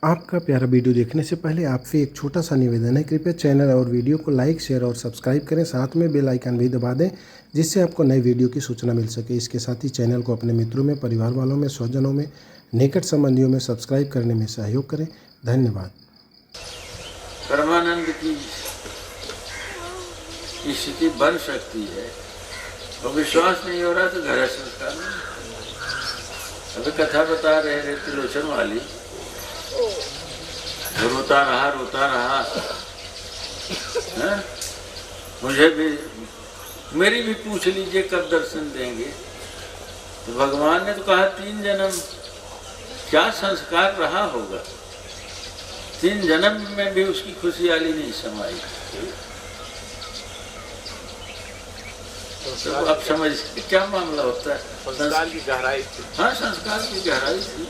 आपका प्यारा वीडियो देखने से पहले आपसे एक छोटा सा निवेदन है, कृपया चैनल और वीडियो को लाइक, शेयर और सब्सक्राइब करें। साथ में बेल आइकन भी दबा दें, जिससे आपको नई वीडियो की सूचना मिल सके। इसके साथ ही चैनल को अपने मित्रों में, परिवार वालों में, स्वजनों में, निकट संबंधियों में सब्सक्राइब करने में सहयोग करें। धन्यवाद। परमानंद की स्थिति बन सकती है और विश्वास नहीं हो रहा तो घर संस्कार नहीं। अभी कथा बता रहे त्रिलोचन वाली, रोता रहा है? मुझे भी, मेरी भी पूछ लीजिए कब दर्शन देंगे। तो भगवान ने तो कहा 3 जन्म। क्या संस्कार रहा होगा, 3 जन्म में भी उसकी खुशहाली नहीं समाई। तो आप समझ क्या मामला होता है। संस्कार की गहराई थी। हाँ, संस्कार की गहराई थी।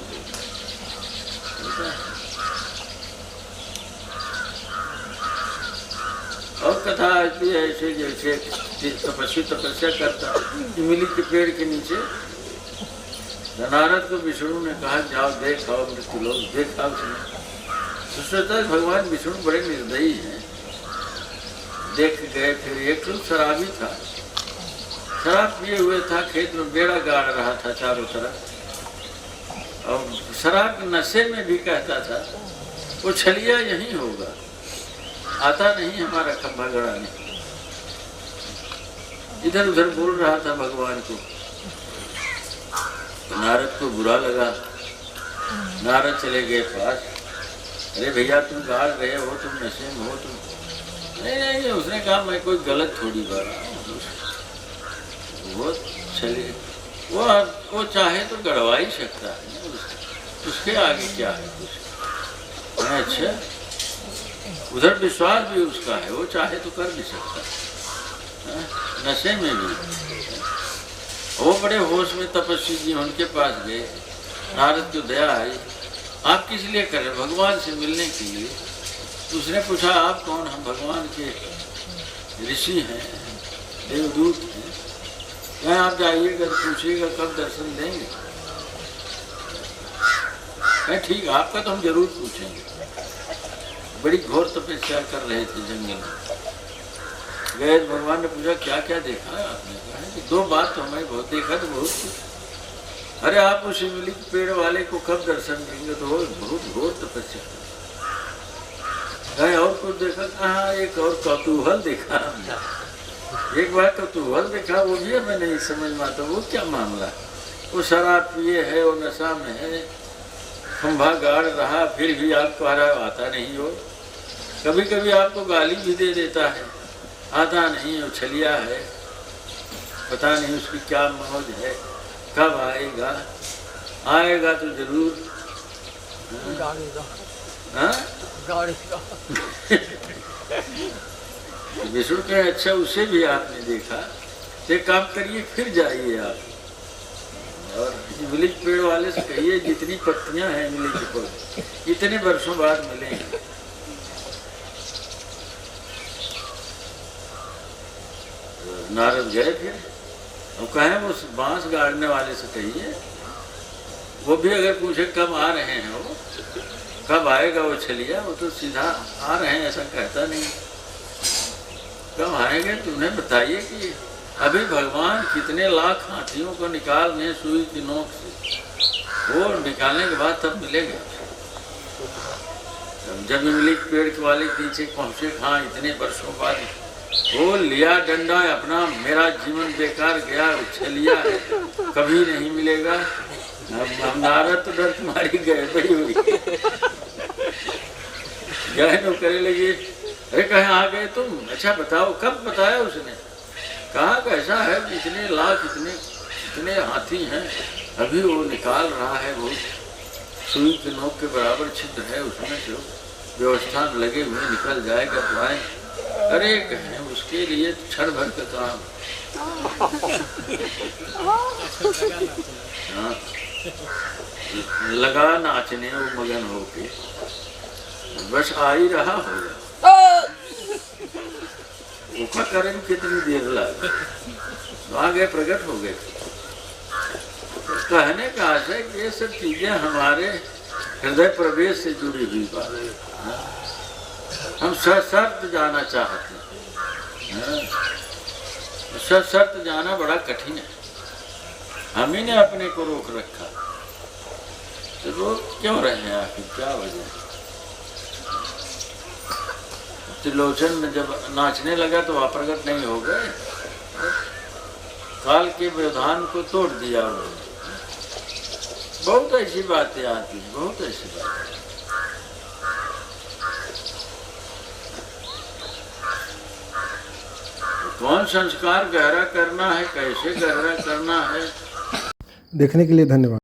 और कथा आती है ऐसे जैसे तपस्या करता इमली के पेड़ के नीचे। नारद को विष्णु ने कहा जाओ देख आओ मृत्यु लोग। देखा उसने तो सोचा भगवान विष्णु बड़े निर्दयी हैं। देख गए। फिर एक लोग शराबी था, शराब पिए हुए था, खेत में बेड़ा गाड़ रहा था चारों तरफ, और शराब के नशे में भी कहता था वो छलिया यहीं होगा, आता नहीं हमारा खंभा गड़ाने। इधर उधर बोल रहा था भगवान को। तो नारद को बुरा लगा। नारद चले गए पास। अरे भैया तुम गाड़ रहे हो, तुम नशे में हो, तुम। नहीं, उसने कहा मैं कोई गलत थोड़ी बात। वो चले, वो चाहे तो गड़वा ही सकता है, उसके आगे क्या है कुछ। अच्छा, उधर विश्वास भी उसका है, वो चाहे तो कर भी सकता है, नशे में भी। वो बड़े होश में तपस्वी जी उनके पास गए। नारद को दया आई। आप किस लिए कर रहे? भगवान से मिलने के लिए। उसने पूछा आप कौन? हम भगवान के ऋषि हैं, देवदूत हैं। यहाँ आप जाइएगा तो पूछिएगा कब दर्शन देंगे। ठीक, आपका तो हम जरूर पूछेंगे। बड़ी घोर तपस्या कर रहे थे जंगल में। गए, भगवान ने पूछा क्या क्या देखा है आपने? कहा कि 2 बात तो हमें बहुत देखा, तो बहुत कुछ। अरे आप उस इमली के पेड़ वाले को कब दर्शन देंगे? तो बहुत घोर तपस्या कर। और कुछ देखा? कहा एक और कौतूहल देखा हमने। एक बार कौतूहल देखा, वो भी हमें नहीं समझ में आता। वो क्या मामला? वो शराब पिए है, वो नशा में है, खंभा गाड़ रहा, फिर भी आपको आता नहीं हो। कभी कभी आपको गाली भी दे देता है, आता नहीं, वो छलिया है, पता नहीं उसकी क्या मौज है, कब आएगा। आएगा तो जरूर। विष्णु के अच्छा उसे भी आपने देखा, तो एक काम करिए फिर जाइए आप और इमली के पेड़ वाले से कहिए जितनी पत्तियां हैं इमली के पेड़, इतने वर्षों बाद मिलेंगे। नारद गए फिर और कहे वो बांस गाड़ने वाले से कहिए, वो भी अगर पूछे कब आ रहे हैं, वो कब आएगा वो छलिया, वो तो सीधा आ रहे हैं ऐसा कहता नहीं। कब आएंगे तुम्हें बताइए कि अभी भगवान कितने लाख हाथियों को निकाल रहे सुई की नोक से, वो निकालने के बाद तब मिलेगा। जब इमली के पेड़ के वाले नीचे पहुँचे, हाँ इतने वर्षों बाद, वो लिया डंडा अपना, मेरा जीवन बेकार गया, छलिया है, कभी नहीं मिलेगा। अब नारद तो डर तुम्हारी गए बड़ी हुई। गए तो करे लगे, अरे कहे आ गए तुम? अच्छा बताओ कब बताया उसने? कहा कैसा है, इतने लाख इतने हाथी हैं, अभी वो निकाल रहा है, वो सुई के नोक के बराबर छिद्र है उसमें, जो व्यवस्था लगे हुए निकल जाएगा तो आए। अरे कहें उसके लिए क्षण भर का काम। हाँ, लगा नाचने वो मगन होके, बस आ ही रहा होगा। उसका करें कितनी देर लगे, तो आ गए, प्रकट हो गए। कहने का आशय कि ये सब चीज़ें हमारे हृदय प्रवेश से जुड़ी हुई बात है। हम सशर्त जाना चाहते हैं, सशर्त जाना बड़ा कठिन है। हम ही ने अपने को रोक रखा, तो रोक क्यों रहे हैं आखिर, क्या वजह है? त्रिलोचन में जब नाचने लगा तो आप प्रकट नहीं हो गए, काल के व्यवधान को तोड़ दिया उन्होंने। बहुत ऐसी बातें आती हैं, बहुत ऐसी बातें। कौन संस्कार गहरा करना है, कैसे गहरा करना है। देखने के लिए धन्यवाद।